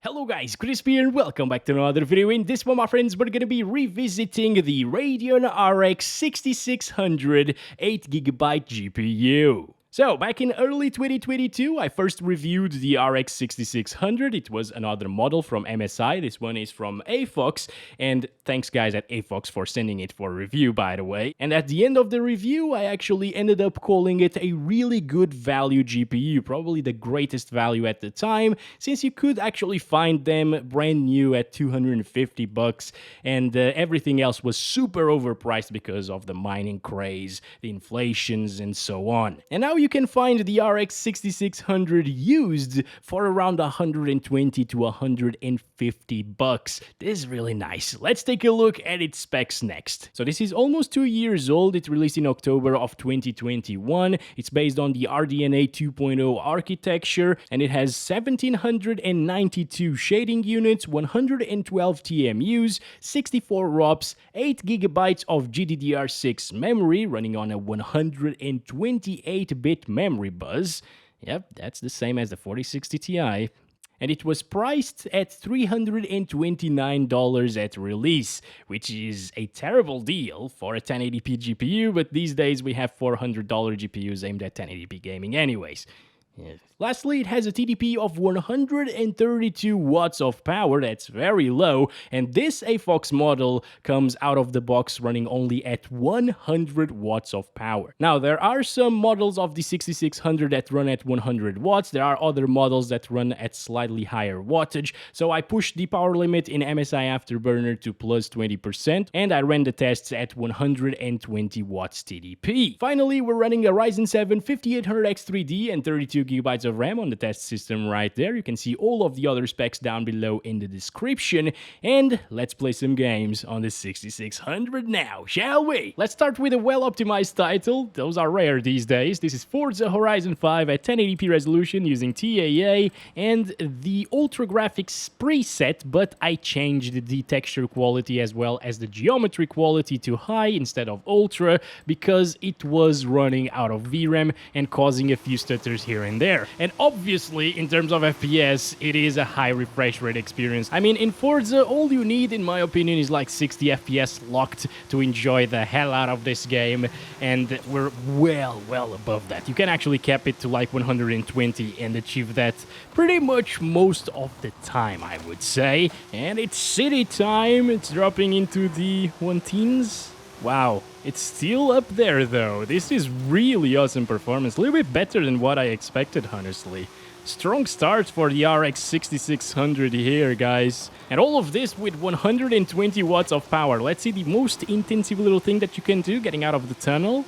Hello guys, Chris here and welcome back to another video. In this one, my friends, we're gonna be revisiting the Radeon RX 6600 8GB GPU. So, back in early 2022, I first reviewed the RX 6600. It was another model from MSI. This one is from AFOX. And thanks guys at AFOX for sending it for review, by the way. And at the end of the review, I actually ended up calling it a really good value GPU. Probably the greatest value at the time, since you could actually find them brand new at $250. And everything else was super overpriced because of the mining craze, the inflations, and so on. And now you can find the RX 6600 used for around $120 to $150. This is really nice. Let's take a look at its specs next. So this is almost 2 years old. It released in October of 2021. It's based on the RDNA 2.0 architecture, and it has 1792 shading units, 112 TMUs, 64 ROPs, 8 GB of GDDR6 memory running on a 128-bit memory bus. Yep, that's the same as the 4060 Ti. And it was priced at $329 at release, which is a terrible deal for a 1080p GPU, but these days we have $400 GPUs aimed at 1080p gaming anyways. Yeah. Lastly, it has a TDP of 132 watts of power. That's very low, and this AFOX model comes out of the box running only at 100 watts of power. Now, there are some models of the 6600 that run at 100 watts. There are other models that run at slightly higher wattage, so I pushed the power limit in MSI Afterburner to plus 20%, and I ran the tests at 120 watts TDP. Finally, we're running a Ryzen 7 5800X 3D and 32GB of RAM on the test system right there. You can see all of the other specs down below in the description. And let's play some games on the 6600 now, shall we? Let's start with a well-optimized title. Those are rare these days. This is Forza Horizon 5 at 1080p resolution using TAA and the Ultra Graphics preset, but I changed the texture quality as well as the geometry quality to high instead of ultra because it was running out of VRAM and causing a few stutters here and there. And obviously, in terms of FPS, it is a high refresh rate experience. I mean, in Forza, all you need, in my opinion, is like 60 FPS locked to enjoy the hell out of this game, and we're well above that. You can actually cap it to like 120 and achieve that pretty much most of the time, I would say. And it's city time. It's dropping into the 1-teens. Wow, it's still up there though. This is really awesome performance. A little bit better than what I expected, honestly. Strong start for the RX 6600 here, guys. And all of this with 120 watts of power. Let's see the most intensive little thing that you can do, getting out of the tunnel.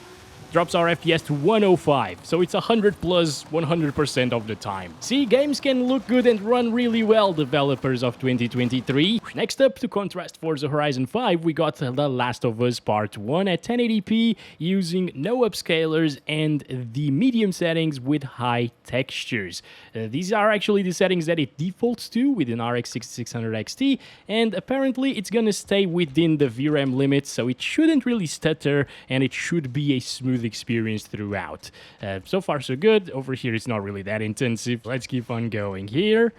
Drops our FPS to 105, so it's 100 plus 100% of the time. See, games can look good and run really well, developers of 2023. Next up, to contrast Forza Horizon 5, we got The Last of Us Part 1 at 1080p using no upscalers and the medium settings with high textures. These are actually the settings that it defaults to with an RX 6600 XT, and apparently it's gonna stay within the VRAM limits, so it shouldn't really stutter and it should be a smooth experience throughout. So far so good. Over here it's not really that intensive. Let's keep on going here.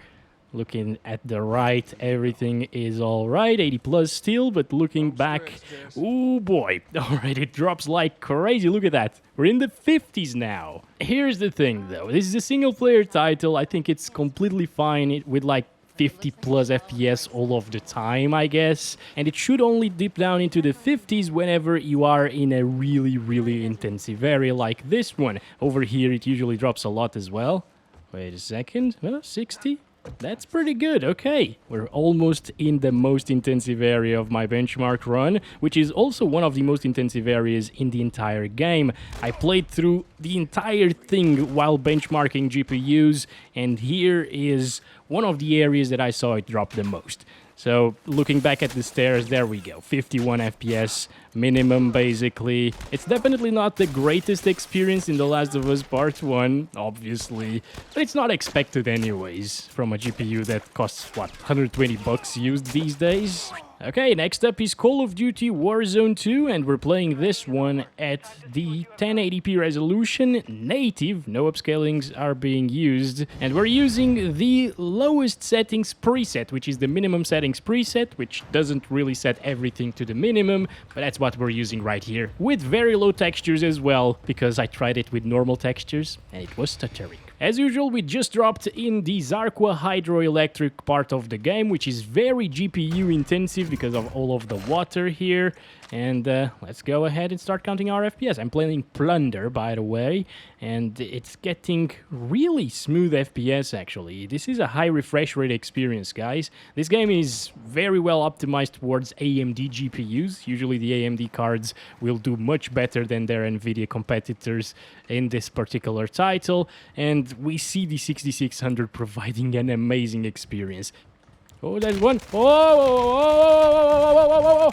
Looking at the right, everything is all right. 80 plus still, but looking back, oh boy. All right, it drops like crazy. Look at that. We're in the 50s now. Here's the thing though. This is a single player title. I think it's completely fine with like 50 plus FPS all of the time, I guess. And it should only dip down into the 50s whenever you are in a really intensive area like this one. Over here, it usually drops a lot as well. Wait a second. 60? That's pretty good, okay. We're almost in the most intensive area of my benchmark run, which is also one of the most intensive areas in the entire game. I played through the entire thing while benchmarking GPUs, and here is one of the areas that I saw it drop the most. So, looking back at the stairs, there we go, 51 FPS minimum, basically. It's definitely not the greatest experience in The Last of Us Part 1, obviously, but it's not expected anyways from a GPU that costs, what, $120 used these days? Okay, next up is Call of Duty Warzone 2, and we're playing this one at the 1080p resolution, native, no upscalings are being used, and we're using the lowest settings preset, which is the minimum settings preset, which doesn't really set everything to the minimum, but that's what we're using right here, with very low textures as well, because I tried it with normal textures, and it was stuttering. As usual, we just dropped in the Zarqwa hydroelectric part of the game, which is very GPU intensive because of all of the water here. And let's go ahead and start counting our FPS. I'm playing Plunder, by the way, and it's getting really smooth FPS, actually. This is a high refresh rate experience, guys. This game is very well optimized towards AMD GPUs. Usually the AMD cards will do much better than their NVIDIA competitors in this particular title, and we see the 6600 providing an amazing experience. Oh, there's one. Oh,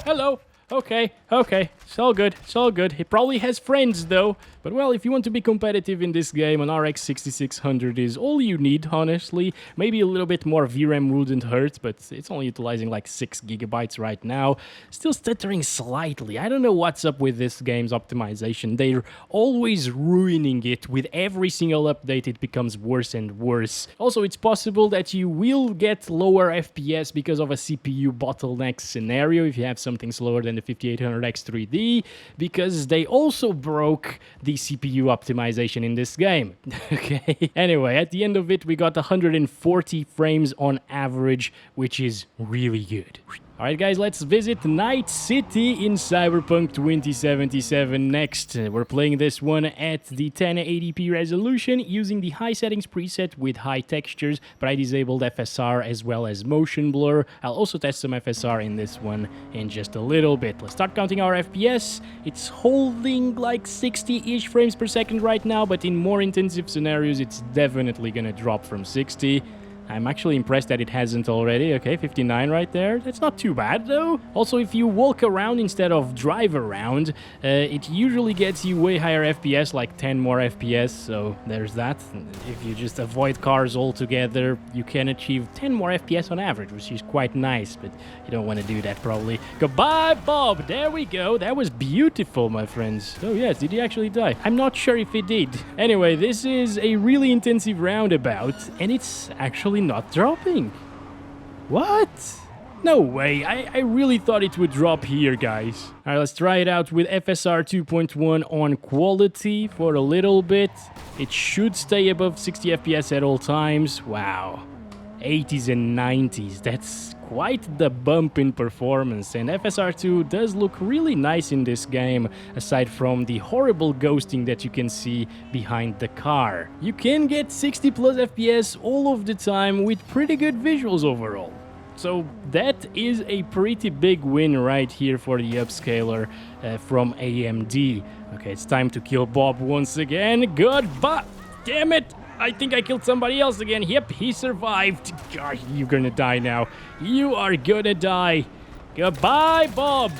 hello. Okay, it's all good, He probably has friends, though. But, well, if you want to be competitive in this game, an RX 6600 is all you need, honestly. Maybe a little bit more VRAM wouldn't hurt, but it's only utilizing like 6 gigabytes right now. Still stuttering slightly. I don't know what's up with this game's optimization. They're always ruining it. With every single update, it becomes worse and worse. Also, it's possible that you will get lower FPS because of a CPU bottleneck scenario if you have something slower than the 5800X 3D, because they also broke the CPU optimization in this game. Okay. Anyway, at the end of it, we got 140 frames on average, which is really good. Alright guys, let's visit Night City in Cyberpunk 2077 next. We're playing this one at the 1080p resolution using the high settings preset with high textures, but I disabled FSR as well as motion blur. I'll also test some FSR in this one in just a little bit. Let's start counting our FPS. It's holding like 60-ish frames per second right now, but in more intensive scenarios, it's definitely gonna drop from 60. I'm actually impressed that it hasn't already. Okay, 59 right there. That's not too bad, though. Also, if you walk around instead of drive around, it usually gets you way higher FPS, like 10 more FPS, so there's that. If you just avoid cars altogether, you can achieve 10 more FPS on average, which is quite nice, but you don't want to do that, probably. Goodbye, Bob! There we go. That was beautiful, my friends. Oh, yes, did he actually die? I'm not sure if he did. Anyway, this is a really intensive roundabout, and it's actually not dropping. What? No way. I really thought it would drop here, guys. All right, let's try it out with FSR 2.1 on quality for a little bit. It should stay above 60 FPS at all times. Wow. 80s and 90s. That's quite the bump in performance, and FSR2 does look really nice in this game, aside from the horrible ghosting that you can see behind the car. You can get 60 plus FPS all of the time with pretty good visuals overall. So that is a pretty big win right here for the upscaler from AMD. Okay, it's time to kill Bob once again. Goodbye! Damn it! I think I killed somebody else again. Yep, he survived. Gosh, you're gonna die now. You are gonna die. Goodbye, Bob.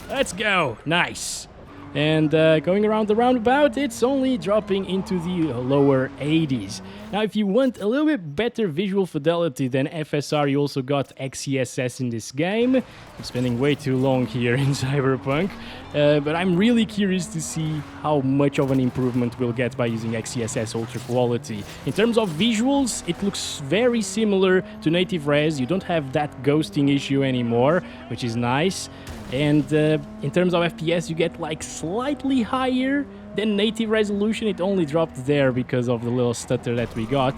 Let's go. Nice. And going around the roundabout, it's only dropping into the lower 80s. Now, if you want a little bit better visual fidelity than FSR, you also got XeSS in this game. I'm spending way too long here in Cyberpunk, but I'm really curious to see how much of an improvement we'll get by using XeSS Ultra Quality. In terms of visuals, it looks very similar to native res. You don't have that ghosting issue anymore, which is nice. And in terms of FPS, you get like slightly higher than native resolution. It only dropped there because of the little stutter that we got.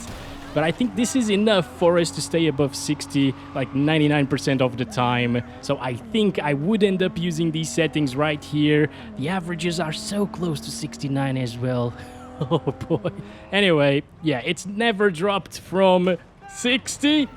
But I think this is enough for us to stay above 60, like 99% of the time. So I think I would end up using these settings right here. The averages are so close to 69 as well. Oh boy. Anyway, yeah, it's never dropped from 60.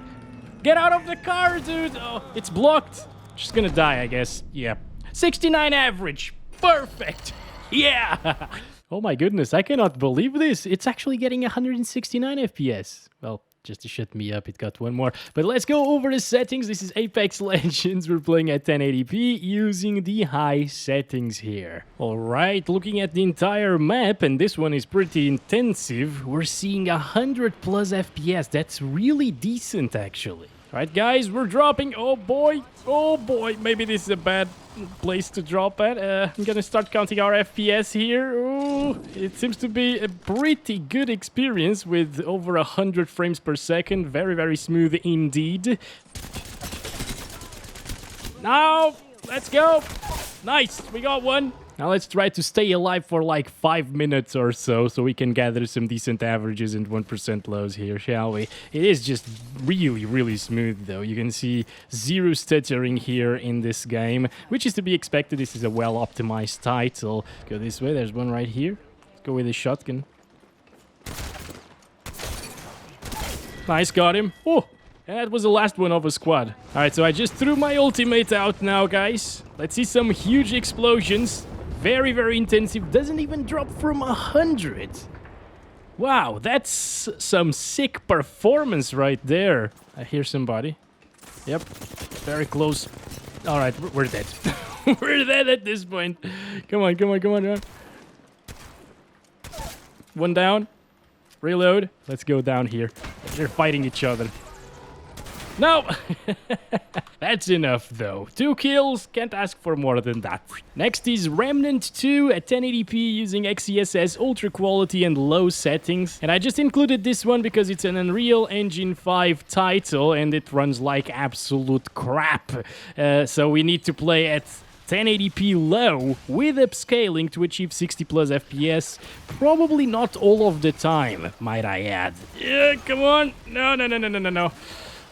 Get out of the car, dude! Oh, it's blocked. Just gonna die, I guess. Yeah. 69 average. Perfect. Yeah. Oh my goodness, I cannot believe this. It's actually getting 169 FPS. Well, just to shut me up, it got one more. But let's go over the settings. This is Apex Legends. We're playing at 1080p using the high settings here. All right, looking at the entire map, and this one is pretty intensive, we're seeing 100 plus FPS. That's really decent, actually. Alright, guys, we're dropping. Oh boy. Oh boy. Maybe this is a bad place to drop at. I'm gonna start counting our FPS here. Ooh, it seems to be a pretty good experience with over 100 frames per second. Very, very smooth indeed. Now, let's go. Nice. We got one. Now let's try to stay alive for like 5 minutes or so we can gather some decent averages and 1% lows here, shall we? It is just really, really smooth though. You can see zero stuttering here in this game, which is to be expected. This is a well-optimized title. Go this way. There's one right here. Let's go with the shotgun. Nice, got him. Oh! And that was the last one of a squad. Alright, so I just threw my ultimate out now, guys. Let's see some huge explosions. Very, very intensive. Doesn't even drop from 100. Wow, that's some sick performance right there. I hear somebody. Yep, very close. Alright, we're dead. We're dead at this point. Come on, come on, come on. One down. Reload. Let's go down here. They're fighting each other. No! That's enough, though. 2 kills, can't ask for more than that. Next is Remnant 2 at 1080p using XeSS ultra quality and low settings. And I just included this one because it's an Unreal Engine 5 title and it runs like absolute crap. So we need to play at 1080p low with upscaling to achieve 60 plus FPS. Probably not all of the time, might I add. Yeah, come on. No, no, no, no, no, no, no.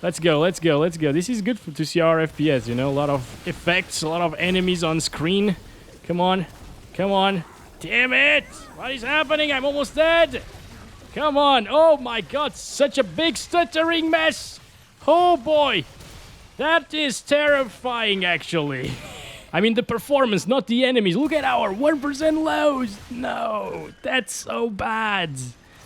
Let's go, let's go, let's go. This is good to see our FPS, you know? A lot of effects, a lot of enemies on screen. Come on, come on. Damn it! What is happening? I'm almost dead! Come on! Oh my god, such a big stuttering mess! Oh boy! That is terrifying, actually. I mean, the performance, not the enemies. Look at our 1% lows! No, that's so bad.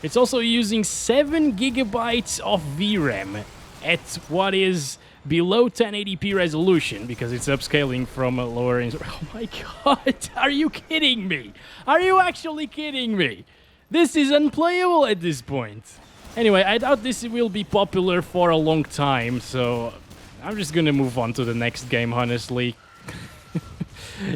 It's also using 7 gigabytes of VRAM. At what is below 1080p resolution because it's upscaling from a lower... Oh my god, are you kidding me? Are you actually kidding me? This is unplayable at this point. Anyway, I doubt this will be popular for a long time, so I'm just gonna move on to the next game, honestly.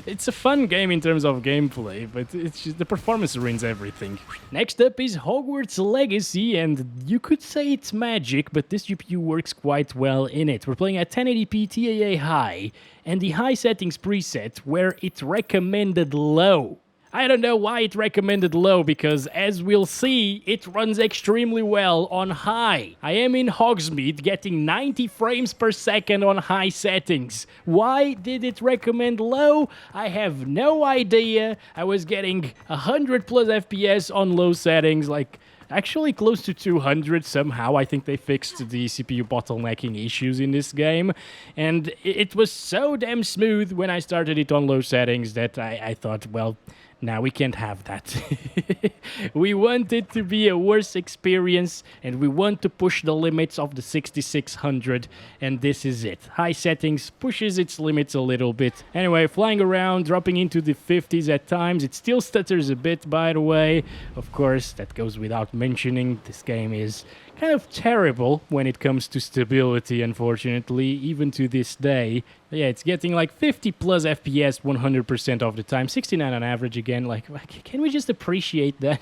It's a fun game in terms of gameplay, but it's just the performance ruins everything. Next up is Hogwarts Legacy, and you could say it's magic, but this GPU works quite well in it. We're playing at 1080p TAA high, and the high settings preset where it recommended low. I don't know why it recommended low, because as we'll see, it runs extremely well on high. I am in Hogsmeade getting 90 frames per second on high settings. Why did it recommend low? I have no idea. I was getting 100 plus FPS on low settings, like actually close to 200 somehow. I think they fixed the CPU bottlenecking issues in this game. And it was so damn smooth when I started it on low settings that I thought, well, now we can't have that. We want it to be a worse experience, and we want to push the limits of the 6600, and this is it. High settings pushes its limits a little bit. Anyway, flying around, dropping into the 50s at times. It still stutters a bit, by the way. Of course, that goes without mentioning. This game is kind of terrible when it comes to stability, unfortunately, even to this day. But yeah, it's getting like 50 plus FPS 100% of the time, 69 on average again. Like, can we just appreciate that?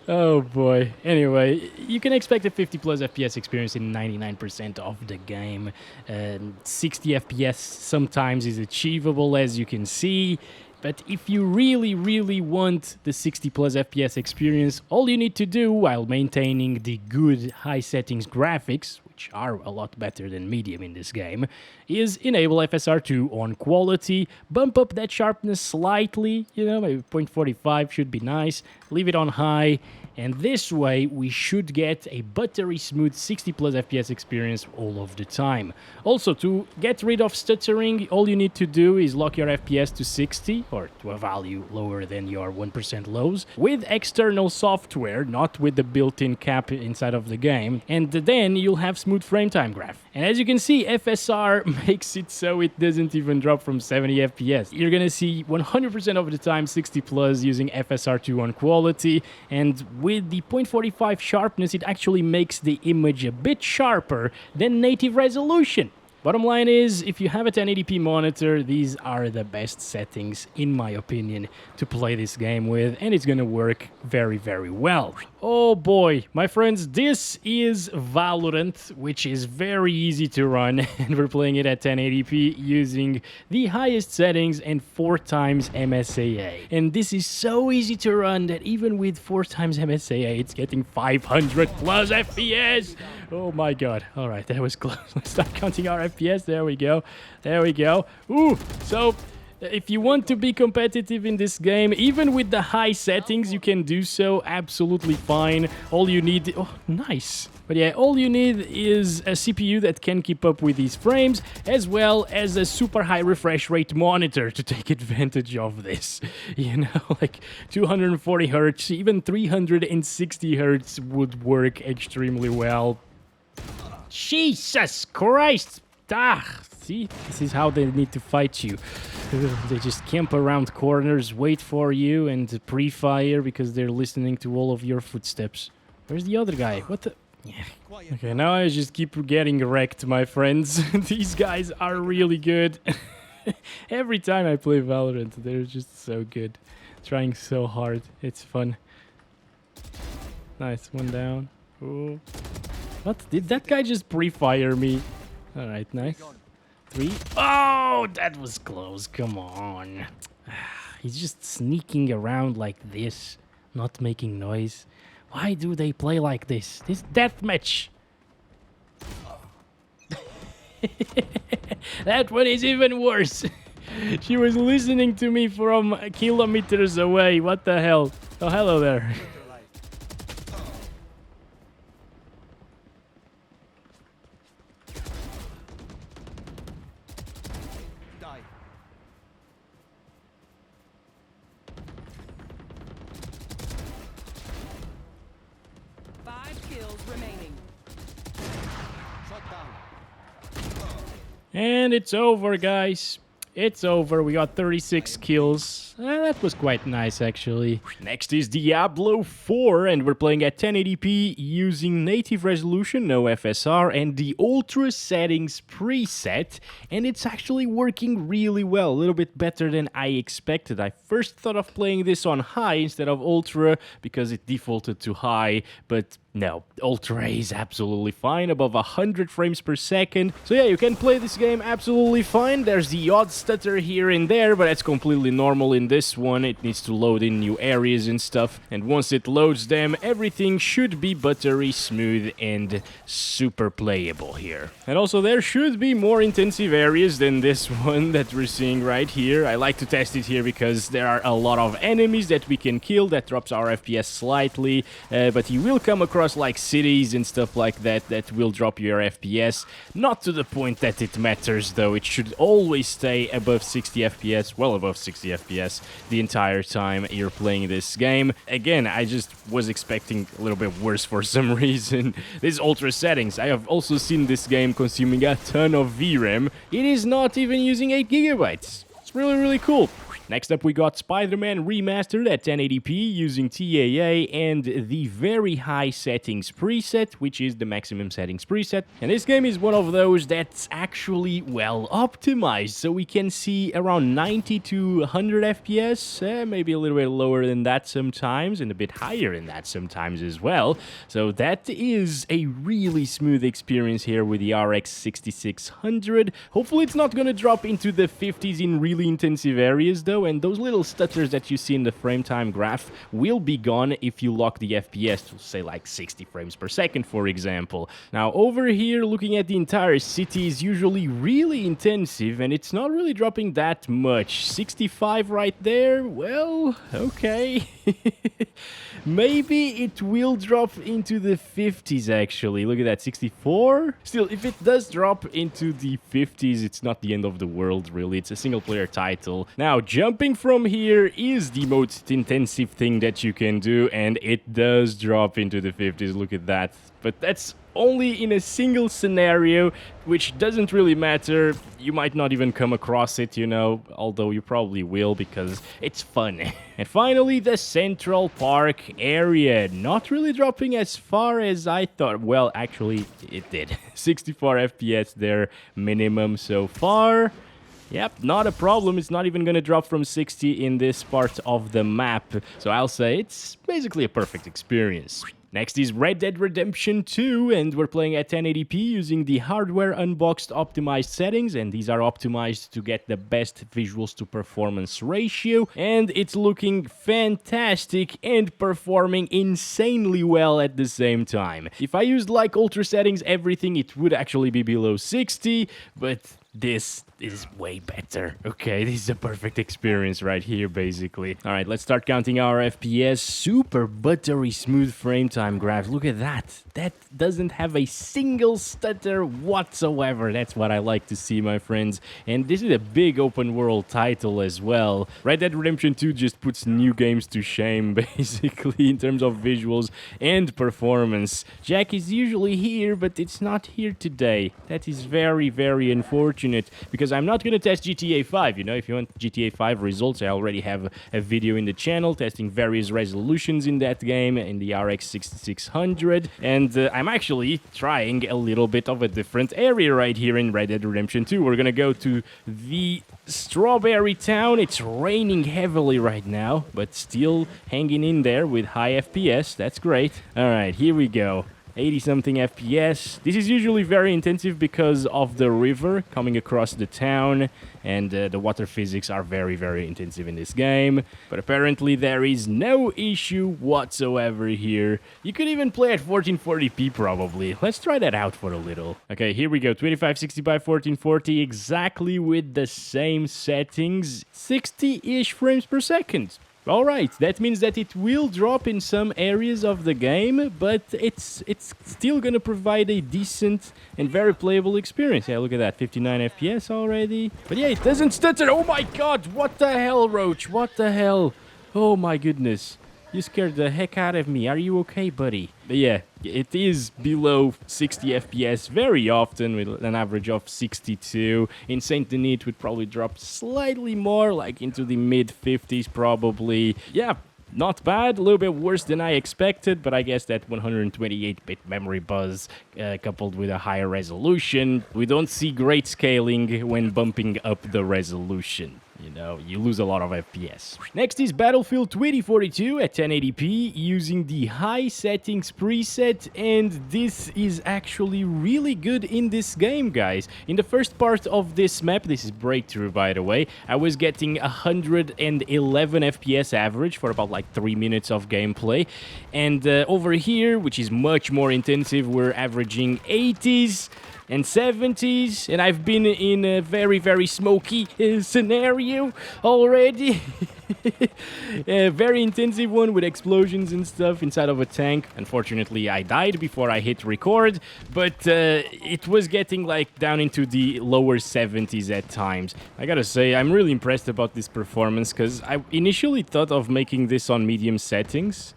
Oh boy. Anyway, you can expect a 50 plus FPS experience in 99% of the game. 60 FPS sometimes is achievable, as you can see. But if you really, really want the 60 plus FPS experience, all you need to do while maintaining the good high settings graphics, which are a lot better than medium in this game, is enable FSR2 on quality, bump up that sharpness slightly, you know, maybe 0.45 should be nice, leave it on high, and this way we should get a buttery smooth 60 plus FPS experience all of the time. Also, to get rid of stuttering, all you need to do is lock your FPS to 60 or to a value lower than your 1% lows with external software, not with the built-in cap inside of the game, and then you'll have smooth frame time graph. And as you can see, FSR makes it so it doesn't even drop from 70 FPS. You're gonna see 100% of the time 60 plus using FSR2 on quality, and with with the 0.45 sharpness, it actually makes the image a bit sharper than native resolution. Bottom line is, if you have a 1080p monitor, these are the best settings, in my opinion, to play this game with, and it's gonna work very, very well. Oh boy, my friends, this is Valorant, which is very easy to run, and we're playing it at 1080p using the highest settings and 4 times MSAA. And this is so easy to run that even with 4 times MSAA, it's getting 500 plus FPS! Oh my god. Alright, that was close. Let's start counting our FPS. There we go. There we go. Ooh, so if you want to be competitive in this game, even with the high settings, you can do so absolutely fine. All you need... Oh, nice. But yeah, all you need is a CPU that can keep up with these frames, as well as a super high refresh rate monitor to take advantage of this. You know, like 240 Hz, even 360 Hz would work extremely well. Jesus Christ! See? This is how they need to fight you. They just camp around corners, wait for you, and pre-fire because they're listening to all of your footsteps. Where's the other guy? What the... Yeah. Okay, now I just keep getting wrecked, my friends. These guys are really good. Every time I play Valorant, they're just so good. Trying so hard. It's fun. Nice, one down. Ooh. What? Did that guy just pre-fire me? Alright, nice. 3. Oh, that was close. Come on. He's just sneaking around like this, not making noise. Why do they play like this? This deathmatch. That one is even worse. She was listening to me from kilometers away. What the hell? Oh, hello there. And it's over, guys. It's over. We got 36 kills. That was quite nice, actually. Next is Diablo IV, and we're playing at 1080p using native resolution, no FSR, and the Ultra settings preset. And it's actually working really well, a little bit better than I expected. I first thought of playing this on high instead of Ultra because it defaulted to high, but no, Ultra is absolutely fine, above 100 frames per second. So yeah, you can play this game absolutely fine. There's the odd stutter here and there, but that's completely normal in this one. It needs to load in new areas and stuff. And once it loads them, everything should be buttery smooth and super playable here. And also there should be more intensive areas than this one that we're seeing right here. I like to test it here because there are a lot of enemies that we can kill. That drops our FPS slightly, but you will come across like cities and stuff like that that will drop your FPS. Not to the point that it matters though. It should always stay above 60 FPS, well above 60 FPS the entire time you're playing this game. Again, I just was expecting a little bit worse for some reason. This Ultra settings, I have also seen this game consuming a ton of VRAM. It is not even using 8 gigabytes. It's really, really cool. Next up, we got Spider-Man Remastered at 1080p using TAA and the very high settings preset, which is the maximum settings preset. And this game is one of those that's actually well optimized, so we can see around 90 to 100 FPS, maybe a little bit lower than that sometimes, and a bit higher than that sometimes as well. So that is a really smooth experience here with the RX 6600. Hopefully it's not gonna drop into the 50s in really intensive areas though, and those little stutters that you see in the frame time graph will be gone if you lock the FPS to say like 60 frames per second, for example. Now over here, looking at the entire city is usually really intensive, and it's not really dropping that much. 65 right there, well, okay. Maybe it will drop into the 50s actually. Look at that, 64. Still, if it does drop into the 50s, it's not the end of the world really. It's a single player title. Now, jumping from here is the most intensive thing that you can do, and it does drop into the 50s. Look at that. But that's only in a single scenario, which doesn't really matter. You might not even come across it, you know, although you probably will because it's fun. And finally, the Central Park area. Not really dropping as far as I thought. Well, actually, it did. 64 FPS there, minimum so far. Yep, not a problem. It's not even going to drop from 60 in this part of the map. So I'll say it's basically a perfect experience. Next is Red Dead Redemption 2, and we're playing at 1080p using the hardware unboxed optimized settings, and these are optimized to get the best visuals to performance ratio, and it's looking fantastic and performing insanely well at the same time. If I used like ultra settings, everything, it would actually be below 60, but this is way better. Okay, this is a perfect experience right here, basically. All right, let's start counting our FPS. Super buttery smooth frame time graph. Look at that. That doesn't have a single stutter whatsoever. That's what I like to see, my friends. And this is a big open world title as well. Red Dead Redemption 2 just puts new games to shame, basically, in terms of visuals and performance. Jack is usually here, but it's not here today. That is very, very unfortunate. Because I'm not going to test GTA 5, you know, if you want GTA 5 results, I already have a video in the channel testing various resolutions in that game, in the RX 6600, and I'm actually trying a little bit of a different area right here in Red Dead Redemption 2. We're going to go to the Strawberry Town. It's raining heavily right now, but still hanging in there with high FPS. That's great. All right, here we go. 80-something FPS. This is usually very intensive because of the river coming across the town, and the water physics are very, very intensive in this game. But apparently there is no issue whatsoever here. You could even play at 1440p probably. Let's try that out for a little. Okay, here we go. 2560 by 1440, exactly with the same settings. 60-ish frames per second. Alright, that means that it will drop in some areas of the game, but it's still gonna provide a decent and very playable experience. Yeah, look at that, 59 FPS already. But yeah, it doesn't stutter. Oh my god, what the hell, Roach? What the hell? Oh my goodness. You scared the heck out of me. Are you okay, buddy? But yeah, it is below 60 FPS very often, with an average of 62. In Saint Denis, it would probably drop slightly more, like into the mid-50s probably. Yeah, not bad. A little bit worse than I expected, but I guess that 128-bit memory buzz coupled with a higher resolution, we don't see great scaling when bumping up the resolution. You know, you lose a lot of FPS. Next is Battlefield 2042 at 1080p using the high settings preset, and this is actually really good in this game, guys. In the first part of this map, this is Breakthrough, by the way, I was getting 111 FPS average for about like 3 minutes of gameplay, and over here, which is much more intensive, we're averaging 80s and 70s, and I've been in a very, very smoky scenario already. A very intensive one with explosions and stuff inside of a tank. Unfortunately, I died before I hit record, but it was getting like down into the lower 70s at times. I gotta say, I'm really impressed about this performance, because I initially thought of making this on medium settings.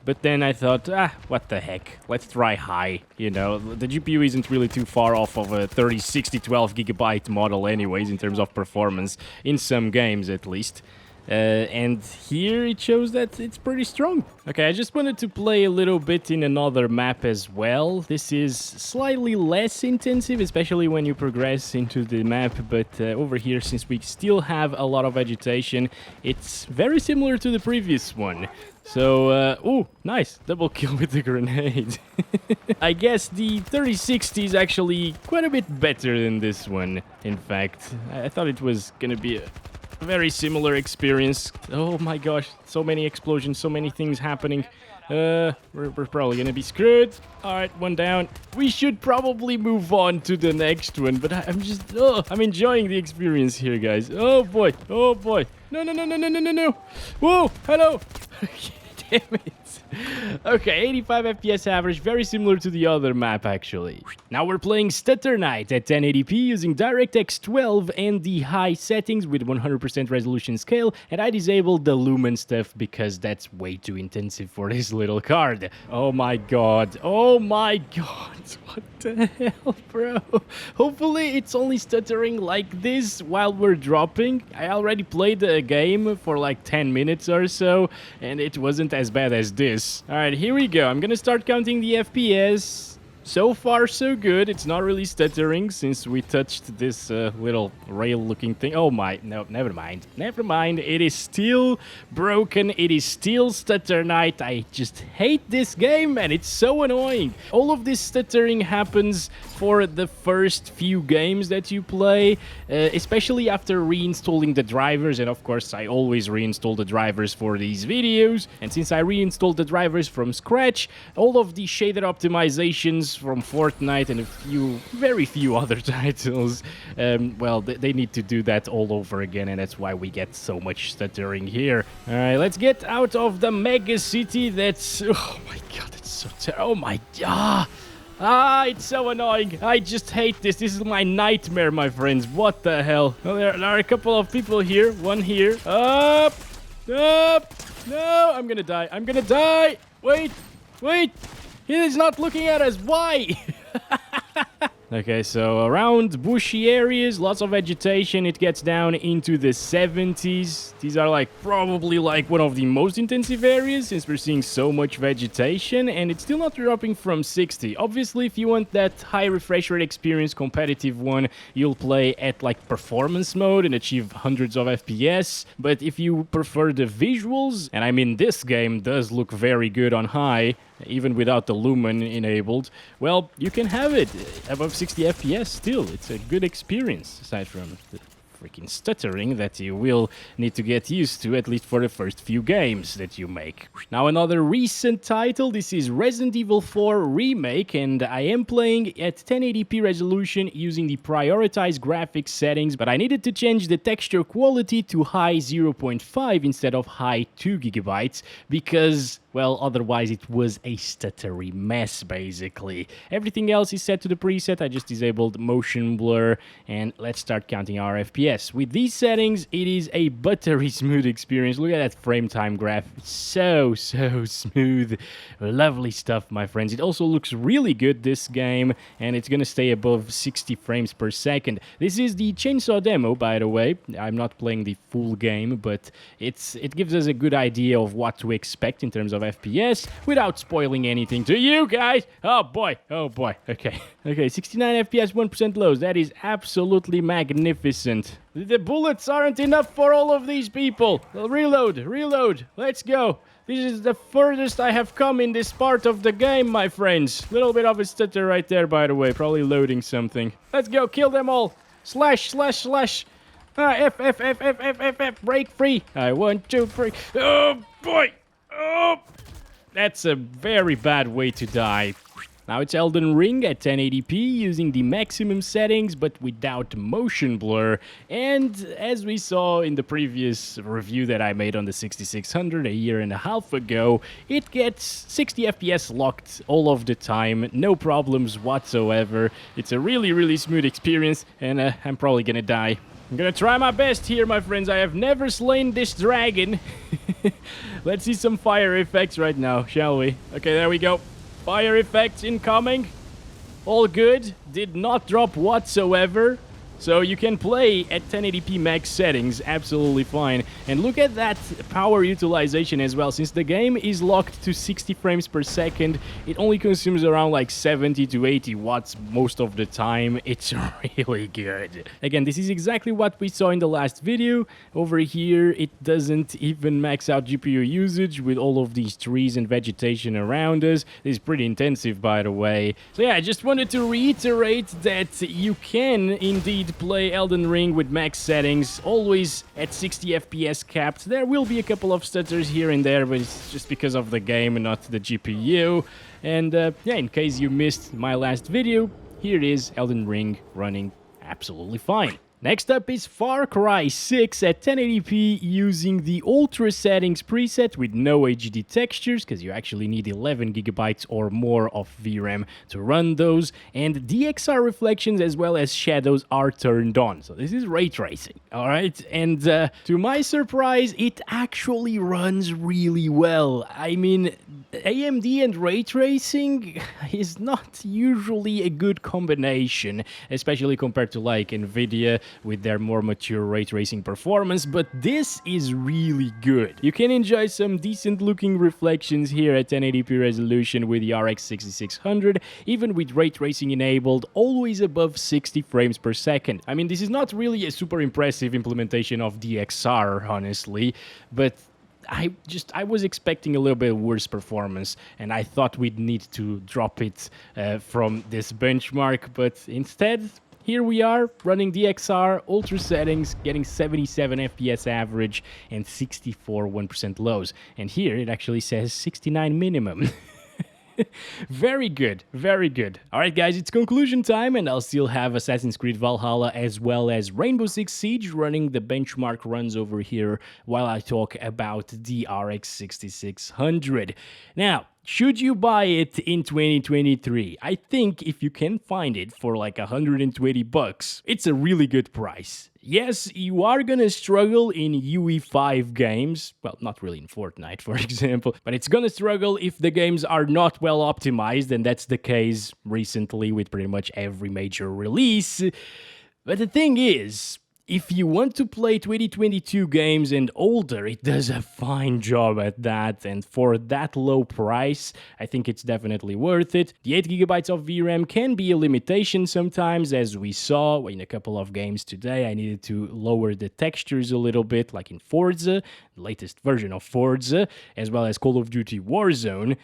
But then I thought, what the heck, let's try high, you know, the GPU isn't really too far off of a 3060 12GB model anyways in terms of performance, in some games at least. And here it shows that it's pretty strong. Okay, I just wanted to play a little bit in another map as well. This is slightly less intensive, especially when you progress into the map, but over here, since we still have a lot of vegetation, it's very similar to the previous one. So, ooh, nice, double kill with the grenade. I guess the 3060 is actually quite a bit better than this one, in fact. I thought it was gonna be a very similar experience. Oh my gosh, so many explosions, so many things happening. We're probably gonna be screwed. Alright, one down. We should probably move on to the next one, but I'm enjoying the experience here, guys. Oh boy, oh boy. No. Whoa, hello. Damn it. Okay, 85 FPS average, very similar to the other map actually. Now we're playing Stutter Night at 1080p using DirectX 12 and the high settings with 100% resolution scale, and I disabled the lumen stuff because that's way too intensive for this little card. Oh my god, what the hell, bro? Hopefully it's only stuttering like this while we're dropping. I already played the game for like 10 minutes or so, and it wasn't as bad as this. Alright, here we go. I'm gonna start counting the FPS. So far, so good. It's not really stuttering since we touched this little rail-looking thing. Oh my, no, never mind. Never mind. It is still broken. It is still Stutter Night. I just hate this game, and it's so annoying. All of this stuttering happens for the first few games that you play, especially after reinstalling the drivers. And of course, I always reinstall the drivers for these videos. And since I reinstalled the drivers from scratch, all of the shader optimizations from Fortnite and very few other titles, well, they need to do that all over again, and that's why we get so much stuttering here. All right, let's get out of the mega city. That's, oh my god, it's so terrible. Oh my god. It's so annoying. I just hate this. This is my nightmare, my friends. What the hell? Well, there are a couple of people here. One here. Up. No, I'm gonna die. Wait. He is not looking at us. Why? Okay, so around bushy areas, lots of vegetation. It gets down into the 70s. These are probably one of the most intensive areas since we're seeing so much vegetation, and it's still not dropping from 60. Obviously, if you want that high refresh rate experience, competitive one, you'll play at performance mode and achieve hundreds of FPS. But if you prefer the visuals, and I mean this game does look very good on high, even without the lumen enabled, well, you can have it above 60 FPS still. It's a good experience, aside from the freaking stuttering that you will need to get used to, at least for the first few games that you make. Now, another recent title, this is Resident Evil 4 Remake, and I am playing at 1080p resolution using the prioritized graphics settings, but I needed to change the texture quality to high 0.5 instead of high 2 gigabytes because, well, otherwise it was a stuttery mess, basically. Everything else is set to the preset. I just disabled motion blur, and let's start counting our FPS. With these settings, it is a buttery smooth experience. Look at that frame time graph. It's so smooth. Lovely stuff, my friends. It also looks really good, this game, and it's gonna stay above 60 frames per second. This is the chainsaw demo, by the way. I'm not playing the full game, but it gives us a good idea of what to expect in terms of FPS without spoiling anything to you guys. Oh boy. Okay, 69 FPS, 1% lows. That is absolutely magnificent. The bullets aren't enough for all of these people. Reload. Let's go. This is the furthest I have come in this part of the game, my friends. Little bit of a stutter right there, by the way. Probably loading something. Let's go. Kill them all. Slash. F. Break free. I want to break. Oh, boy. Oh. That's a very bad way to die. Now it's Elden Ring at 1080p using the maximum settings but without motion blur, and as we saw in the previous review that I made on the 6600 a year and a half ago, it gets 60 FPS locked all of the time, no problems whatsoever. It's a really smooth experience, and I'm probably gonna die. I'm gonna try my best here, my friends. I have never slain this dragon. Let's see some fire effects right now, shall we? Okay, there we go. Fire effects incoming. All good. Did not drop whatsoever. So you can play at 1080p max settings absolutely fine. And look at that power utilization as well. Since the game is locked to 60 frames per second, it only consumes around 70 to 80 watts most of the time. It's really good. Again, this is exactly what we saw in the last video. Over here, it doesn't even max out GPU usage with all of these trees and vegetation around us. This is pretty intensive, by the way. So yeah, I just wanted to reiterate that you can indeed play Elden Ring with max settings, always at 60 FPS capped. There will be a couple of stutters here and there, but it's just because of the game and not the GPU. And yeah, in case you missed my last video, here is Elden Ring running absolutely fine. Next up is Far Cry 6 at 1080p using the Ultra Settings preset with no HD textures, because you actually need 11GB or more of VRAM to run those, and DXR reflections as well as shadows are turned on. So this is ray tracing, alright? And to my surprise, it actually runs really well. I mean, AMD and ray tracing is not usually a good combination, especially compared to like Nvidia with their more mature ray tracing performance, but this is really good. You can enjoy some decent looking reflections here at 1080p resolution with the RX 6600, even with ray tracing enabled, always above 60 frames per second. I mean, this is not really a super impressive implementation of DXR, honestly, but I was expecting a little bit worse performance, and I thought we'd need to drop it from this benchmark, but instead, here we are, running DXR, ultra settings, getting 77 FPS average and 64 1% lows. And here it actually says 69 minimum. Very good, very good. Alright guys, it's conclusion time, and I'll still have Assassin's Creed Valhalla as well as Rainbow Six Siege running the benchmark runs over here while I talk about the RX 6600. Now, should you buy it in 2023? I think if you can find it for like $120, it's a really good price. Yes, you are gonna struggle in UE5 games, well, not really in Fortnite, for example, but it's gonna struggle if the games are not well optimized, and that's the case recently with pretty much every major release. But the thing is, if you want to play 2022 games and older, it does a fine job at that, and for that low price, I think it's definitely worth it. The 8GB of VRAM can be a limitation sometimes, as we saw in a couple of games today. I needed to lower the textures a little bit, like in Forza, the latest version of Forza, as well as Call of Duty Warzone,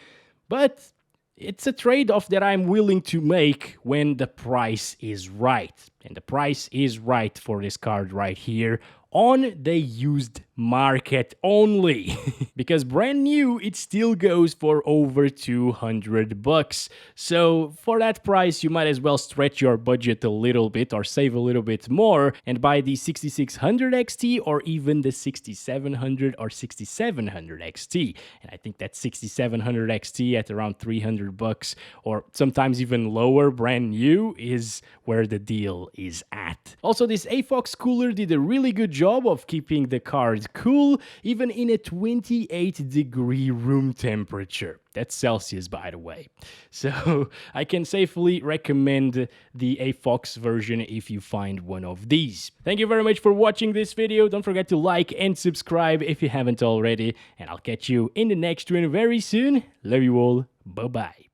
but it's a trade-off that I'm willing to make when the price is right. And the price is right for this card right here on the used market only. Because brand new, it still goes for over $200. So for that price, you might as well stretch your budget a little bit or save a little bit more and buy the 6600 XT or even the 6700 or 6700 XT. And I think that 6700 XT at around $300 or sometimes even lower brand new is where the deal is at. Also, this AFOX cooler did a really good job of keeping the card cool even in a 28-degree room temperature. That's Celsius, by the way. So I can safely recommend the AFOX version if you find one of these. Thank you very much for watching this video. Don't forget to like and subscribe if you haven't already, and I'll catch you in the next one very soon. Love you all. Bye-bye.